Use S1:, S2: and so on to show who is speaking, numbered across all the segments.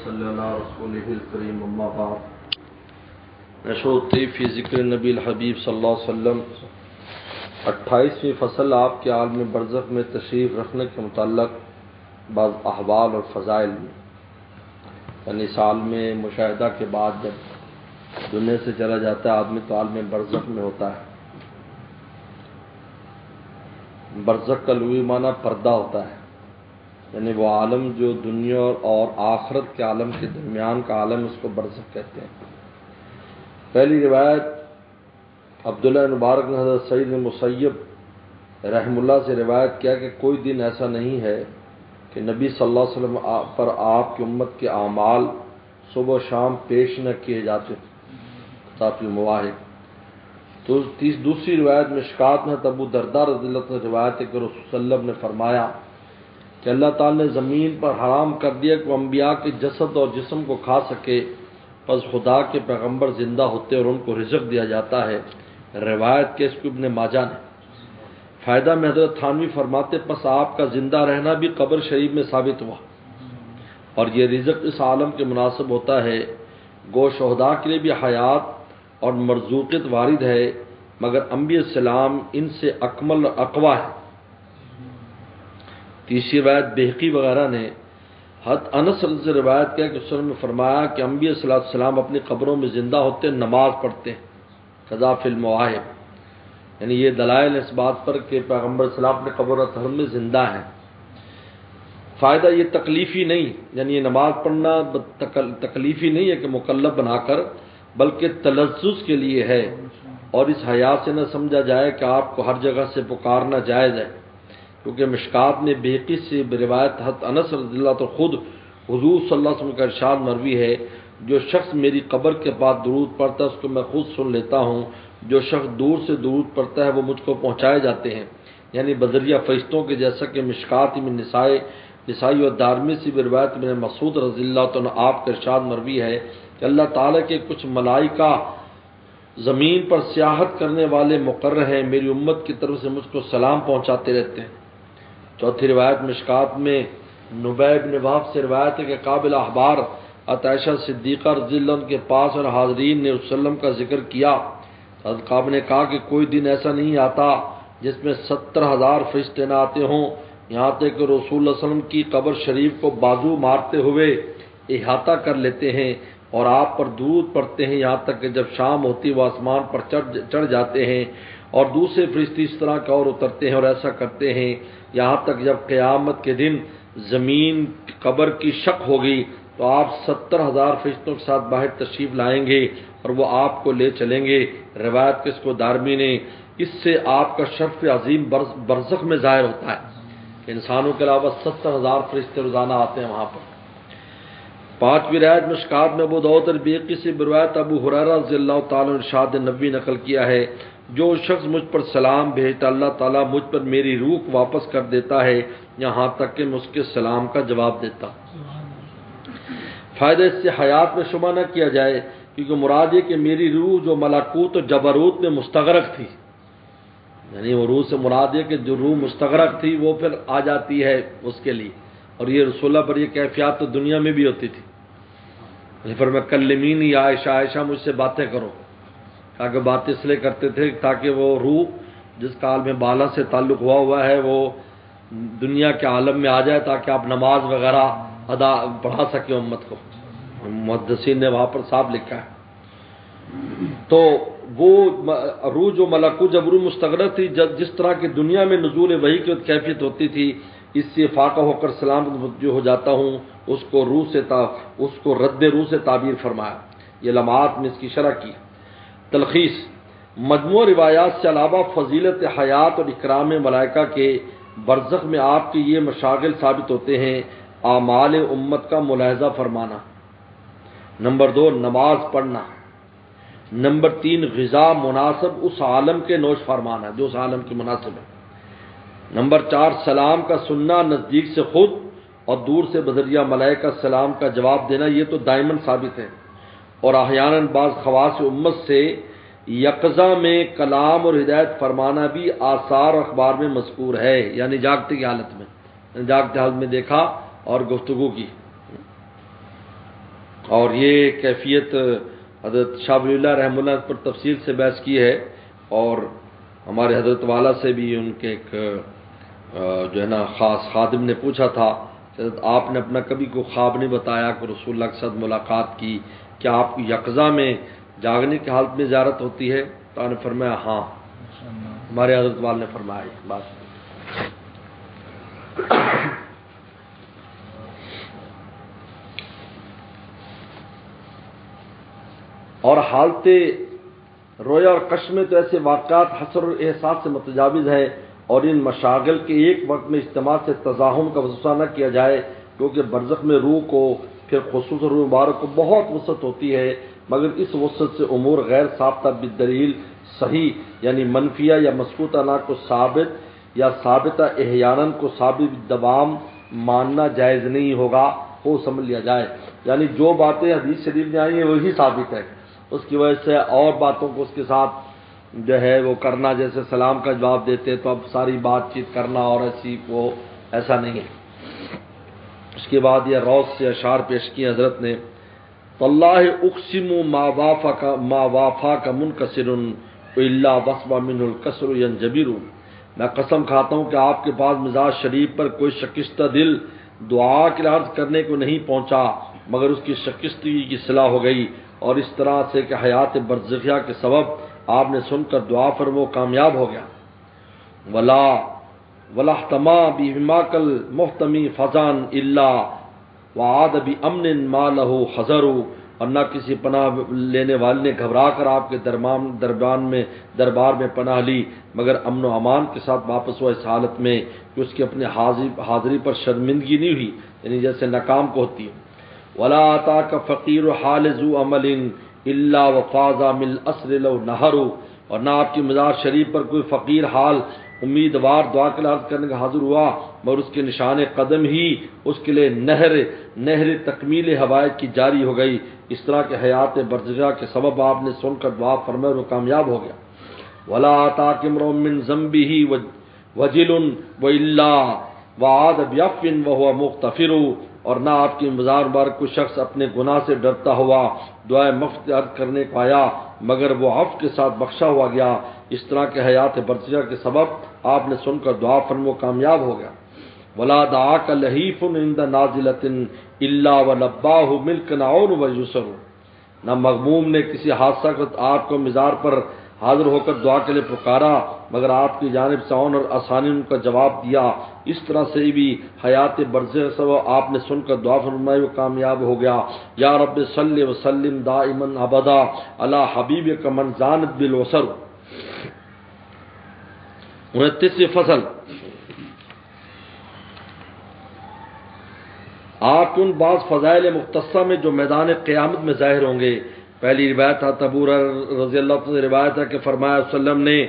S1: صلی اللہ رسول الکریم اما بعد نشوتی فی ذکر نبی الحبیب صلی اللہ علیہ وسلم 28ویں فصل آپ کے عالم برزخ میں تشریف رکھنے کے متعلق بعض احوال اور فضائل میں، یعنی سال میں مشاہدہ کے بعد جب دنیا سے چلا جاتا ہے آدمی تو عالم برزخ میں ہوتا ہے۔ برزخ کا لغوی معنی پردہ ہوتا ہے، یعنی وہ عالم جو دنیا اور آخرت کے عالم کے درمیان کا عالم، اس کو برزخ کہتے ہیں۔ پہلی روایت عبداللہ مبارک نے حضرت سعید مسیب رحم اللہ سے روایت کیا کہ کوئی دن ایسا نہیں ہے کہ نبی صلی اللہ علیہ وسلم پر آپ کی امت کے اعمال صبح و شام پیش نہ کیے جاتے کتاب المواہب۔ تو دوسری روایت مشکات میں ابو درداء رضی اللہ عنہ روایت ہے کہ رسول صلی اللہ علیہ وسلم نے فرمایا کہ اللہ تعالی نے زمین پر حرام کر دیا کہ وہ انبیاء کے جسد اور جسم کو کھا سکے، پس خدا کے پیغمبر زندہ ہوتے اور ان کو رزق دیا جاتا ہے۔ روایت کے اس کو ابن ماجہ نے۔ فائدہ میں حضرت تھانوی فرماتے پس آپ کا زندہ رہنا بھی قبر شریف میں ثابت ہوا، اور یہ رزق اس عالم کے مناسب ہوتا ہے۔ گو شہداء کے لیے بھی حیات اور مرزوقیت وارد ہے، مگر انبیاء السلام ان سے اکمل اور اقویٰ ہے۔ تیسری روایت بہقی وغیرہ نے حضرت انس سے روایت کیا کہ اس نے فرمایا کہ انبیاء صلی اللہ علیہ وسلم اپنی قبروں میں زندہ ہوتے نماز پڑھتے ہیں، قضا فی المواہب، یعنی یہ دلائل اس بات پر کہ پیغمبر صلی اللہ علیہ وسلم اپنے قبر اطہر میں زندہ ہیں۔ فائدہ یہ تکلیفی نہیں، یعنی یہ نماز پڑھنا تکلیفی نہیں ہے کہ مکلف بنا کر، بلکہ تلذذ کے لیے ہے، اور اس حیات سے نہ سمجھا جائے کہ آپ کو ہر جگہ سے پکارنا جائز ہے، کیونکہ مشکات میں بہقی سے روایت حضرت انس رضی اللہ عنہ خود حضور صلی اللہ علیہ وسلم کا ارشاد مروی ہے، جو شخص میری قبر کے بعد درود پڑھتا ہے اس کو میں خود سن لیتا ہوں، جو شخص دور سے درود پڑھتا ہے وہ مجھ کو پہنچائے جاتے ہیں، یعنی بذریعہ فرشتوں کے، جیسا کہ مشکات میں نسائی اور دارمی سے بھی روایت ابن مسعود رضی اللہ عنہ آپ کا ارشاد مروی ہے کہ اللہ تعالیٰ کے کچھ ملائکہ زمین پر سیاحت کرنے والے مقرر ہیں، میری امت کی طرف سے مجھ کو سلام پہنچاتے رہتے ہیں۔ چوتھی روایت مشکات میں نبی بن وہب سے روایت ہے کہ قابل احبار عائشہ صدیقہ رضی اللہ عنہ کے پاس اور حاضرین نے رسول اللہ کا ذکر کیا۔ حضرت قابل نے کہا کہ کوئی دن ایسا نہیں آتا جس میں 70,000 فرشتے نہ آتے ہوں، یہاں تک کہ رسول اللہ صلی اللہ علیہ وسلم کی قبر شریف کو بازو مارتے ہوئے احاطہ کر لیتے ہیں اور آپ پر درود پڑھتے ہیں، یہاں تک کہ جب شام ہوتی وہ آسمان پر چڑھ جاتے ہیں، اور دوسرے فرشتے اس طرح کا اور اترتے ہیں اور ایسا کرتے ہیں، یہاں تک جب قیامت کے دن زمین قبر کی شق ہوگی تو آپ 70,000 فرشتوں کے ساتھ باہر تشریف لائیں گے اور وہ آپ کو لے چلیں گے۔ روایت کس کو دارمی نے، اس سے آپ کا شرف عظیم برزخ میں ظاہر ہوتا ہے کہ انسانوں کے علاوہ 70,000 فرشتے روزانہ آتے ہیں وہاں پر۔ پانچویں روایت مشکات میں ابو داؤد اور بہقی سے روایت ابو ہریرہ رضی اللہ تعالیٰ عنہ ارشاد نبی نقل کیا ہے، جو شخص مجھ پر سلام بھیجتا اللہ تعالیٰ مجھ پر میری روح واپس کر دیتا ہے، یہاں تک کہ میں اس کے سلام کا جواب دیتا۔ فائدہ اس سے حیات میں شبہ نہ کیا جائے، کیونکہ مراد یہ کہ میری روح جو ملکوت و جبروت میں مستغرق تھی، یعنی وہ روح سے مراد یہ کہ جو روح مستغرق تھی وہ پھر آ جاتی ہے اس کے لیے، اور یہ رسول اللہ پر یہ کیفیات تو دنیا میں بھی ہوتی تھی۔ فرمایا کلمینی یا عائشہ، عائشہ مجھ سے باتیں کرو، تاکہ بات اس لیے کرتے تھے تاکہ وہ روح جس کا عالم بالا سے تعلق ہوا ہے وہ دنیا کے عالم میں آ جائے، تاکہ آپ نماز وغیرہ پڑھا سکیں امت کو۔ محدثین نے وہاں پر صاحب لکھا ہے۔ تو وہ روح جو ملکوت جب روح مستغرق تھی، جس طرح کی دنیا میں نزول وحی کی کیفیت ہوتی تھی، اس سے فاقہ ہو کر سلام جو ہو جاتا ہوں، اس کو رد روح سے تعبیر فرمایا۔ یہ لمحات میں اس کی شرح کی۔ تلخیص: مجموع روایات سے علاوہ فضیلت حیات اور اکرام ملائکہ کے برزخ میں آپ کے یہ مشاغل ثابت ہوتے ہیں: اعمال امت کا ملاحظہ فرمانا، نمبر 2 نماز پڑھنا، نمبر 3 غذا مناسب اس عالم کے نوش فرمانا جو اس عالم کے مناسب ہے، نمبر 4 سلام کا سننا، نزدیک سے خود اور دور سے بذریعہ ملائکہ سلام کا جواب دینا، یہ تو دائماً ثابت ہے، اور احیاناً بعض خواص امت سے یقظہ میں کلام اور ہدایت فرمانا بھی آثار اور اخبار میں مذکور ہے، یعنی جاگتے کی حالت میں، جاگتے حالت میں دیکھا اور گفتگو کی۔ اور یہ کیفیت حضرت شاہ ولی اللہ رحمہ اللہ پر تفصیل سے بحث کی ہے، اور ہمارے حضرت والا سے بھی ان کے ایک جو ہے نا خاص خادم نے پوچھا تھا کہ حضرت آپ نے اپنا کبھی کوئی خواب نہیں بتایا کہ رسول اللہ کے ساتھ ملاقات کی، کیا آپ کو یقظہ میں جاگنے کی حالت میں زیارت ہوتی ہے؟ تو آپ نے فرمایا ہاں، ہمارے حضرت والا نے فرمایا یہ بات۔ اور حالت رویا اور کش میں تو ایسے واقعات حسر اور احساس سے متجاوز ہے، اور ان مشاغل کے ایک وقت میں اجتماع سے تزاحم کا وسوسہ نہ کیا جائے، کیونکہ برزخ میں روح کو، پھر خصوصاً روح مبارک کو بہت وسعت ہوتی ہے، مگر اس وسعت سے امور غیر ثابتہ بالدلیل صحیح یعنی منفیہ یا مسکوتہ نہ کو ثابت یا ثابتہ احیاناً کو ثابت دوام ماننا جائز نہیں ہوگا، وہ سمجھ لیا جائے، یعنی جو باتیں حدیث شریف میں آئی ہیں وہی ثابت ہے، اس کی وجہ سے اور باتوں کو اس کے ساتھ جو ہے وہ کرنا، جیسے سلام کا جواب دیتے تو اب ساری بات چیت کرنا اور ایسی وہ ایسا نہیں ہے۔ اس کے بعد یہ روز سے اشعار پیش کیے حضرت نے، واللہ اقسم ما وافاک منکسر الا وصب منہ الکسر ینجبر، میں قسم کھاتا ہوں کہ آپ کے پاس مزاج شریف پر کوئی شکستہ دل دعا کے عرض کرنے کو نہیں پہنچا مگر اس کی شکستگی کی صلاح ہو گئی، اور اس طرح سے کہ حیات برزخیہ کے سبب آپ نے سن کر دعا پر وہ کامیاب ہو گیا۔ ولاحتما بہماک المحتمی فضان الا وعاد بامن ما له حذر، اور نہ کسی پناہ لینے والے نے گھبرا کر آپ کے دربار میں پناہ لی مگر امن و امان کے ساتھ واپس ہوا، اس حالت میں کہ اس کی اپنے حاضری پر شرمندگی نہیں ہوئی، یعنی جیسے ناکام کو ہوتی ہے۔ ولا آتاک فقیر حال ذو عمل الا وفاز من الاسر لو نہر، اور نہ آپ کی مزار شریف پر کوئی فقیر حال امیدوار دعا کے عرض کرنے کا حاضر ہوا مگر اس کے نشان قدم ہی اس کے لیے نہر تکمیل حوائج کی جاری ہو گئی، اس طرح کے حیات برزخیہ کے سبب آپ نے سن کر دعا فرمایا اور وہ کامیاب ہو گیا۔ ولا آتاک امرؤ من ذنبه وجل والا وعاد بعفو وهو مغتفر، اور نہ آپ کی مزار مبارک کوئی شخص اپنے گناہ سے ڈرتا ہوا دعائے مغفرت کرنے کو آیا مگر وہ عفو کے ساتھ بخشا ہوا گیا، اس طرح کے حیات برزخیہ کے سبب آپ نے سن کر دعا فرمایا کامیاب ہو گیا۔ ولا دعاک لحیف عند نازلۃ الا ولباہ ملک نعون ویسر، نہ مغموم نے کسی حادثہ کو آپ کو مزار پر حاضر ہو کر دعا کے لیے پکارا مگر آپ کی جانب سے عون اور آسانی ان کا جواب دیا، اس طرح سے بھی حیات برزخ سے آپ نے سن کر دعا فرمائی وہ کامیاب ہو گیا۔ یا رب صلی وسلم دائما ابدا علی حبیبک من زانت بالوسر۔ 29 فصل، آپ کے ان بعض فضائل مختصہ میں جو میدان قیامت میں ظاہر ہوں گے۔ پہلی روایت ہے ابو ہریرہ رضی اللہ عنہ سے روایت ہے کہ فرمایا صلی اللہ علیہ وسلم نے،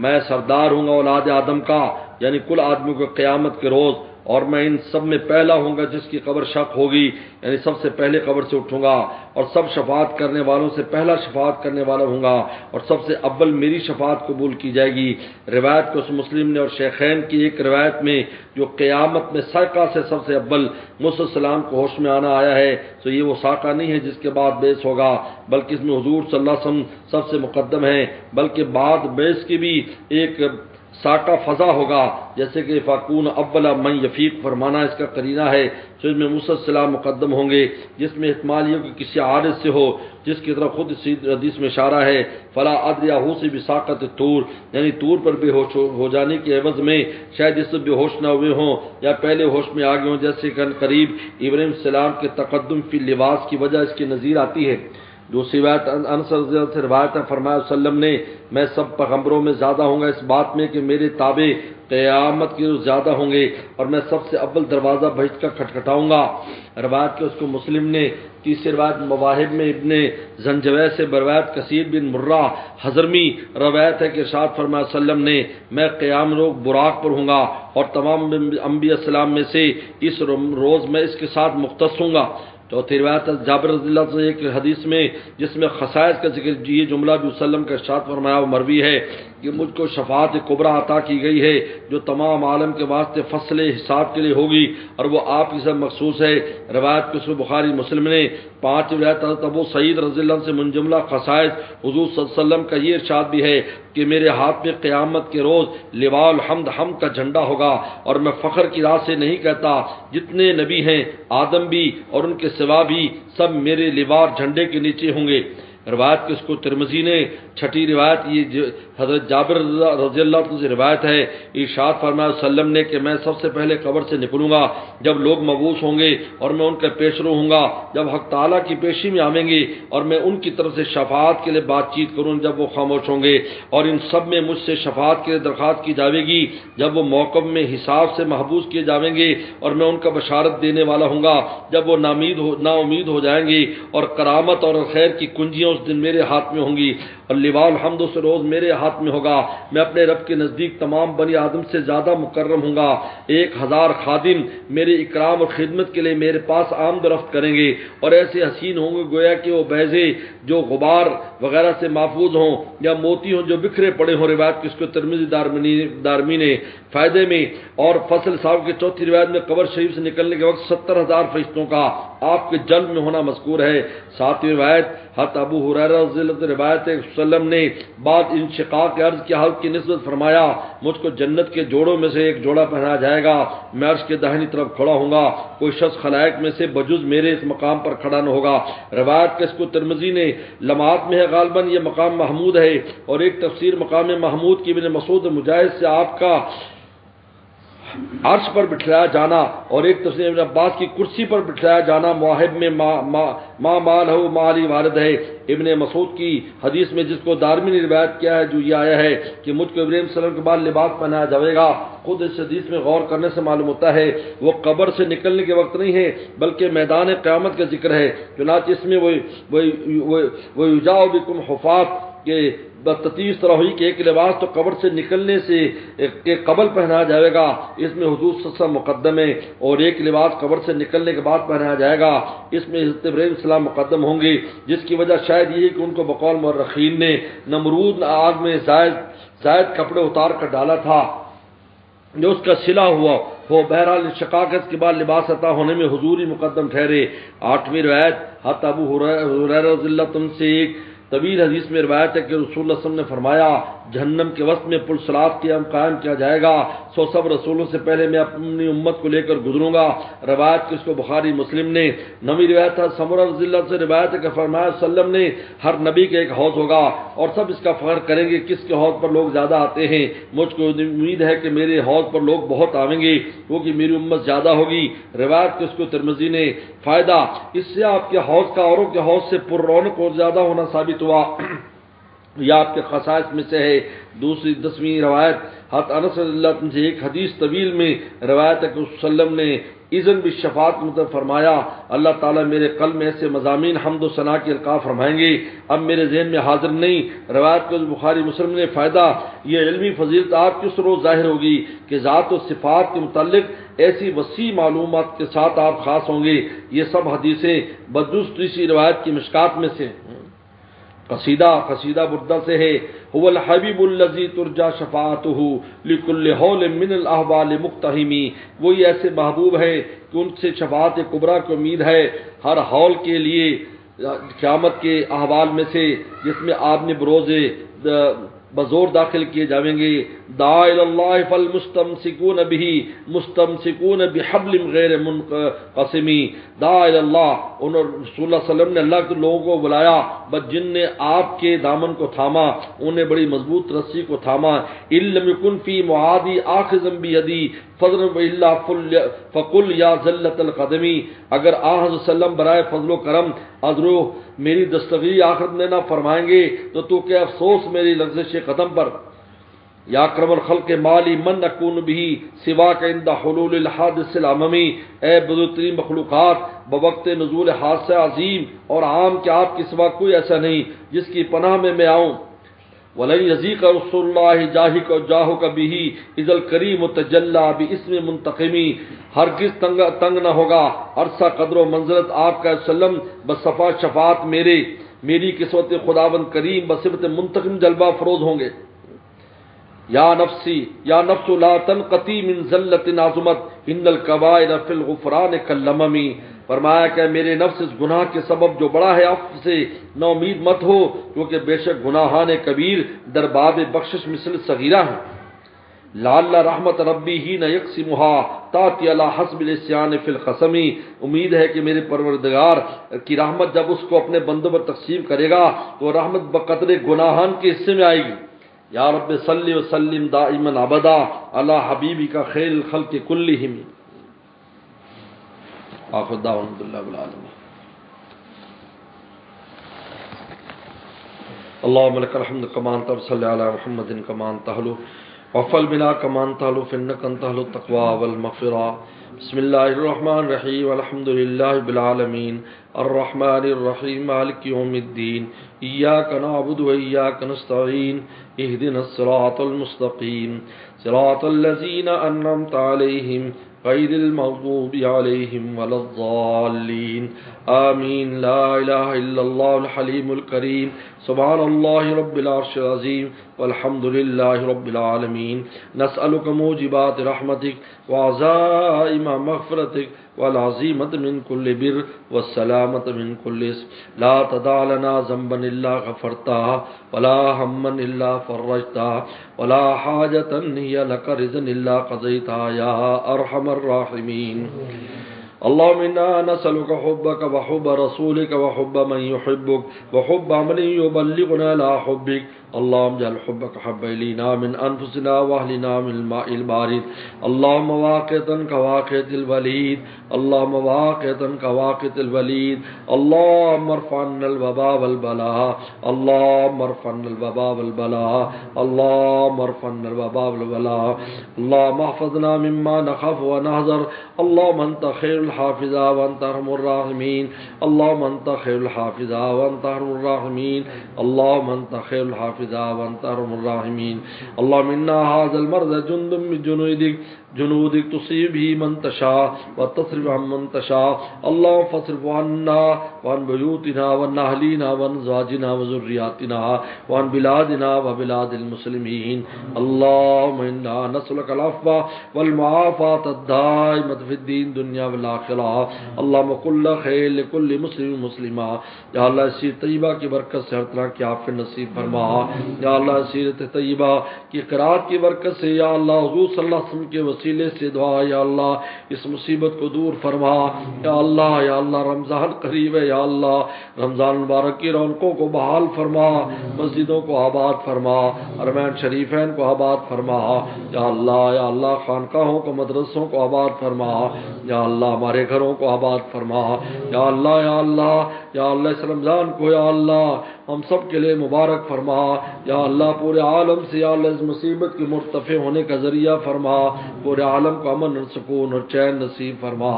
S1: میں سردار ہوں گا اولاد آدم کا، یعنی کل آدمیوں کو قیامت کے روز، اور میں ان سب میں پہلا ہوں گا جس کی قبر شق ہوگی، یعنی سب سے پہلے قبر سے اٹھوں گا، اور سب شفاعت کرنے والوں سے پہلا شفاعت کرنے والا ہوں گا، اور سب سے اول میری شفاعت قبول کی جائے گی۔ روایت کو مسلم نے اور شیخین کی ایک روایت میں جو قیامت میں سائقہ سے سب سے اول موسیٰ علیہ السلام کو ہوش میں آنا آیا ہے، تو یہ وہ سائقہ نہیں ہے جس کے بعد بیس ہوگا، بلکہ اس میں حضور صلی اللہ علیہ وسلم سب سے مقدم ہے، بلکہ بعد بیس کی بھی ایک ساقہ فضا ہوگا، جیسے کہ فاکون اول من یفیق فرمانا اس کا قرینہ ہے، تو اس میں موسیٰ علیہ السلام مقدم ہوں گے، جس میں احتمال یہ کہ کسی عارض سے ہو جس کی طرف خود حدیث میں اشارہ ہے، فلا ادری احوسی بساقت طور، یعنی طور پر بے ہوش ہو جانے کے عوض میں شاید اس سے بے ہوش نہ ہوئے ہوں یا پہلے ہوش میں آ گئے ہوں، جیسے کہ قریب ابراہیم السلام کے تقدم فی لباس کی وجہ اس کی نظیر آتی ہے۔ دوسری روایت انس رضی اللہ عنہ سے روایت ہے، فرمایا صلی اللہ علیہ وسلم نے، میں سب پیغمبروں میں زیادہ ہوں گا اس بات میں کہ میرے تابع قیامت کی زیادہ ہوں گے، اور میں سب سے اول دروازہ بہشت کا کھٹکھٹاؤں گا۔ روایت کے اس کو مسلم نے۔ تیسری روایت مواہب میں ابن زنجوی سے بروایت کثیر بن مرہ حضرمی روایت ہے کہ ارشاد فرمایا صلی اللہ علیہ وسلم نے، میں قیام روز براق پر ہوں گا، اور تمام انبیاء السلام میں سے اس روز میں اس کے ساتھ مختص ہوں گا، چوتھی روایت جابر رضی اللہ عنہ سے ایک حدیث میں جس میں خصائص کا ذکر یہ جملہ بھی وسلم کا ارشاد فرمایا وہ مروی ہے کہ مجھ کو شفاعت کبریٰ عطا کی گئی ہے جو تمام عالم کے واسطے فصل حساب کے لیے ہوگی اور وہ آپ کی سب مخصوص ہے۔ روایت کو بخاری مسلم نے۔ پانچ روایت حضرت ابو سعید رضی اللہ عنہ سے منجملہ خصائص حضور صلی اللہ علیہ وسلم کا یہ ارشاد بھی ہے کہ میرے ہاتھ میں قیامت کے روز لواء الحمد حمد کا جھنڈا ہوگا، اور میں فخر کی راہ سے نہیں کہتا، جتنے نبی ہیں آدم بھی اور ان کے سوا بھی سب میرے لواء جھنڈے کے نیچے ہوں گے۔ روایت کو اس کو ترمذی نے۔ چھٹی روایت یہ حضرت جابر رضی اللہ عنہ سے روایت ہے، ارشاد فرمایا وسلم نے کہ میں سب سے پہلے قبر سے نکلوں گا جب لوگ مبعوث ہوں گے، اور میں ان کا پیشرو ہوں گا جب حق تعالیٰ کی پیشی میں آویں گے، اور میں ان کی طرف سے شفاعت کے لیے بات چیت کروں جب وہ خاموش ہوں گے، اور ان سب میں مجھ سے شفاعت کے لیے درخواست کی جاوے گی جب وہ موقف میں حساب سے محبوس کیے جاویں گے، اور میں ان کا بشارت دینے والا ہوں گا جب وہ نا امید ہو جائیں گے، اور کرامت اور خیر کی کنجیاں اس دن میرے ہاتھ میں ہوں گی، اور لواء الحمد اس روز میرے ہاتھ میں ہوگا۔ میں اپنے رب کے نزدیک تمام بنی آدم سے زیادہ مکرم ہوں گا۔ 1000 خادم میرے اکرام اور خدمت کے لیے میرے پاس آمد و رفت کریں گے، اور ایسے حسین ہوں گے گویا کہ وہ بیضے جو غبار وغیرہ سے محفوظ ہوں یا موتی ہوں جو بکھرے پڑے ہوں۔ روایت کس کو ترمذی دارمی نے۔ فائدے میں اور فصل صاحب کی چوتھی روایت میں قبر شریف سے نکلنے کے وقت 70,000 فرشتوں کا آپ کے جلد میں ہونا مذکور ہے۔ ساتویں روایت حضرت ابو ہریرہ رضی اللہ عنہ روایت ہے وسلم نے بعد انشقاق عرض کے حلق کی نسبت فرمایا مجھ کو جنت کے جوڑوں میں سے ایک جوڑا پہنایا جائے گا، میں عرش کے داہنی طرف کھڑا ہوں گا، کوئی شخص خلائق میں سے بجز میرے اس مقام پر کھڑا نہ ہوگا۔ روایت کا اس کو ترمذی نے لمحات میں ہے، غالباً یہ مقام محمود ہے، اور ایک تفسیر مقام محمود کی ابن مسعود مجاہد سے آپ کا عرش پر بٹھلایا جانا، اور ایک تفسیر ابن عباس کی کرسی پر بٹھلایا جانا مواہب میں ما مال ہو مالی وارد ہے۔ ابن مسعود کی حدیث میں جس کو دارمی نے روایت کیا ہے جو یہ آیا ہے کہ مجھ کو ابراہیم صلی اللہ علیہ وسلم کے بعد لباس پہنایا جائے گا، خود اس حدیث میں غور کرنے سے معلوم ہوتا ہے وہ قبر سے نکلنے کے وقت نہیں ہے بلکہ میدان قیامت کا ذکر ہے۔ چنانچہ اس میں وہ یجاء بکم حفاظ کہ بتتیس طرح ہوئی کہ ایک لباس تو قبر سے نکلنے سے قبل پہنایا جائے گا، اس میں حضور صلی اللہ علیہ وسلم مقدم ہے، اور ایک لباس قبر سے نکلنے کے بعد پہنایا جائے گا، اس میں حضرت ابراہیم علیہ السلام مقدم ہوں گے، جس کی وجہ شاید یہ ہے کہ ان کو بقول مورخین نے نمرود آگ میں زائد کپڑے اتار کر ڈالا تھا جو اس کا صلہ ہوا وہ بہرحال انشقاق کے بعد لباس عطا ہونے میں حضور ہی مقدم ٹھہرے۔ آٹھویں روایت حضرت ابو ہریرہ رضی اللہ عنہ سے ایک طویل حدیث میں روایت ہے کہ رسول اللہ صلی اللہ علیہ وسلم نے فرمایا جہنم کے وسط میں پل صراط قائم کیا جائے گا، سب رسولوں سے پہلے میں اپنی امت کو لے کر گزروں گا۔ روایت کو اس کو بخاری مسلم نے۔ نویں روایت ہے سمرہ رضی اللہ عنہ سے روایت ہے کہ فرمایا وسلم نے ہر نبی کا ایک حوض ہوگا اور سب اس کا فخر کریں گے کس کے حوض پر لوگ زیادہ آتے ہیں، مجھ کو امید ہے کہ میرے حوض پر لوگ بہت آئیں گے وہ کہ میری امت زیادہ ہوگی۔ روایت کو اس کو ترمذی نے۔ فائدہ اس سے آپ کے حوض کا اوروں کے حوض سے پر رونق اور زیادہ ہونا ثابت ہوا، یہ آپ کے خصائص میں سے ہے۔ دوسری 10ویں روایت حضرت انس رضی اللہ عنہ سے ایک حدیث طویل میں روایت ہے کہ وسلم نے اذن بالشفاعت مطلب فرمایا اللہ تعالیٰ میرے قلب میں ایسے مضامین حمد و ثنا کے القاء فرمائیں گے اب میرے ذہن میں حاضر نہیں۔ روایت کو بخاری مسلم نے۔ فائدہ یہ علمی فضیلت آپ کس روز ظاہر ہوگی کہ ذات و صفات کے متعلق ایسی وسیع معلومات کے ساتھ آپ خاص ہوں گے۔ یہ سب حدیثیں بدوس تیسری روایت کی مشکات میں سے۔ قصیدہ بردہ سے ہے هو الحبیب الذی ترجا شفاعته لكل حول من الاحوال مقتحمی، وہی ایسے محبوب ہے کہ ان سے شفاعت کبریٰ کی امید ہے ہر حول کے لیے قیامت کے احوال میں سے جس میں آپ نے بروزے بزور داخل کیے جائیں گے۔ دعا الی اللہ فالمستمسکون به مستمسکون بحبل غیر منقسم، دعا الی اللہ، انہوں رسول اللہ صلی اللہ علیہ وسلم نے اللہ کے لوگوں کو بلایا بس جن نے آپ کے دامن کو تھاما، انہیں بڑی مضبوط رسی کو تھاما۔ ان لم یکن فی معادی آخذا بیدی فضل الا فقل یا ذلت القدمی، اگر آن حضرت صلی اللہ علیہ وسلم برائے فضل و کرم ازرو میری دستگیری آخرت میں نہ فرمائیں گے تو کہ افسوس میری لغزش قدم پر۔ یا اکرم الخلق مالی من اکون بھی سوا کا عند حلول الحادث العممی، اے بزرگترین مخلوقات بوقت نزول حادثہ عظیم اور عام کہ آپ کے سوا کوئی ایسا نہیں جس کی پناہ میں آؤں وَلَن يَزِيكَ رسول اللہ جاہک بِهِ اذا الکریم تجلی باسم منتقمی، ہرگز تنگ نہ ہوگا عرصہ قدر و منزلت آپ کا وسلم بصفا شفاعت میری قسمت خداوند کریم بصفت منتقم جلوہ فروز ہوں گے۔ یا نفسی یا نفس لا تنقطی من ذلت عظمت ان الکبائر فی الغفران کاللمم، فرمایا کہ میرے نفس اس گناہ کے سبب جو بڑا ہے عفو سے نہ امید مت ہو، کیونکہ بے شک گناہان کبیر در باب بخشش مثل صغیرہ ہیں۔ لعل رحمت ربی ہی نہ یقسمھا تاتی علی حسب الاسیان فی القسم، امید ہے کہ میرے پروردگار کی رحمت جب اس کو اپنے بندوں پر تقسیم کرے گا تو رحمت بقدر گناہان کے حصے میں آئے گی۔ یا رب صلی وسلم دائما ابدا علی حبیبک خیر الخلق کلہم۔ آخر دعوانا الحمد للہ رب العالمین۔ اللهم لك الحمد كما انت صلی علی محمد كما انت اهل وفل بنا كما انت اهل فانك انت اهل التقوى والمغفرة۔ بسم الله الرحمن الرحيم والحمد لله رب العالمين الرحمن الرحيم مالك يوم الدين إياك نعبد وإياك نستعين اهدنا الصراط المستقيم صراط الذين أنعمت عليهم غير المغضوب عليهم ولا الضالين آمين۔ لا إله إلا الله الحليم الكريم سبحان الله رب العرش العظيم والحمد لله رب العالمين۔ نسألك موجبات رحمتك وعزائم مغفرتك والعظيمة من كل بر والسلامة من كل اسم، لا تدع لنا ذنبا إلا غفرتها ولا هما إلا فرجتها ولا حاجة هي لك رضا إلا قضيتها يا أرحم الراحمين۔ اللهم إنا نسألك حبك وحب رسولك وحب من يحبك وحب عمل يبلغنا لا حبك، اللهم اجعل حبك حب إلينا من أنفسنا وأهلنا من الماء البارد، اللهم واقعة كواقعة الوليد، اللهم واقعة كواقعة الوليد، اللهم ارفع عنا الوباء والبلاء، اللهم ارفع عنا الوباء والبلاء، اللهم ارفع عنا الوباء والبلاء، اللهم احفظنا مما نخاف ونحذر، اللهم أنت خير الحافظة وأنت أرحم الراحمين، اللهم أنت خير الحافظة وأنت أرحم الراحمين، اللهم أنت خير الحافظة وأنت أرحم الراحمين، اللهم إنا هذا المرض جند من جنودك تصيب به من تشاء وتصرف عن من تشاء، اللهم فاصرف عنا وعن بيوتنا وعن أهلنا وعن أزواجنا وذرياتنا وعن بلادنا وبلاد المسلمين، اللهم إنا نسألك العفو والمعافاة الدائمة في الدين دنیا والآخرہ، اللهم كل خير لكل مسلم مسلمہ، یا اللہ سیرت طیبہ کی برکت سے ہر طرح کی عافیت نصیب فرما، یا اللہ سیرت طیبہ کی قرات کی برکت سے یا اللہ حضور صلی اللہ علیہ وسلم کے وسیلے سے دعا، یا اللہ اس مصیبت کو دور فرما، یا اللہ رمضان قریب ہے، یا اللہ رمضان مبارک کی رونقوں کو بحال فرما، مسجدوں کو آباد فرما، حرمین شریفین کو آباد فرما، یا اللہ خانقاہوں کو مدرسوں کو آباد فرما، یا اللہ ہمارے گھروں کو آباد فرما، یا اللہ اس رمضان کو یا اللہ ہم سب کے لیے مبارک فرما، یا اللہ پورے عالم سے یا اللہ اس مصیبت کے مرتفع ہونے کا ذریعہ فرما، پورے عالم کو امن اور سکون اور چین نصیب فرما،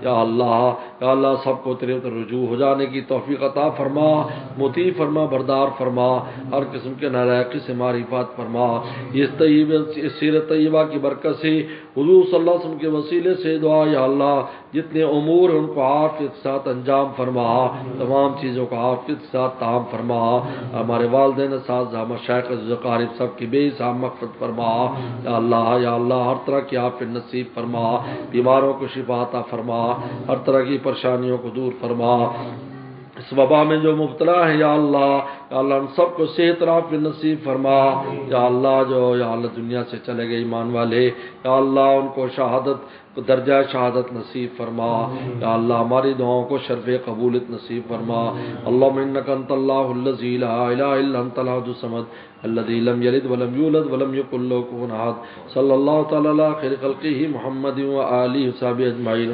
S1: یا اللہ سب کو تیرے طرف رجوع ہو جانے کی توفیق عطا فرما، مطیع فرما، بردار فرما، ہر قسم کے نالائقی سے معرفت فرما، اس سیرت طیبہ کی برکت سے حضور صلی اللہ علیہ وسلم کے وسیلے سے دعا، یا اللہ جتنے امور ہیں ان کو عافیت کے ساتھ انجام فرما، تمام چیزوں کو عافیت کے ساتھ تام فرما، ہمارے والدین اساتذہ مشائخ اقارب سب کی بے حساب مغفرت فرما، یا اللہ ہر طرح کی عافیت نصیب فرما، بیماروں کو شفا عطا فرما، ہر طرح کی پریشانیوں کو دور فرما، اس وبا میں جو مبتلا ہے یا اللہ ان سب کو صحت عافیت نصیب فرما، یا اللہ دنیا سے چلے گئے ایمان والے، یا اللہ ان کو درجہ شہادت نصیب فرما، یا اللہ ہماری دعاؤں کو شرف قبولیت نصیب فرما، اللہم انک انت اللہ الذی لا الہ الا انت الاحد الصمد الذی لم یلد ولم یولد ولم یکن لہ کفوا احد، صلی اللہ تعالی علی خیر خلقہ محمد و آلہ وصحبہ اجمعین۔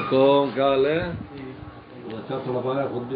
S1: کیا حال ہے؟ اچھا تھوڑا پایا خود بھی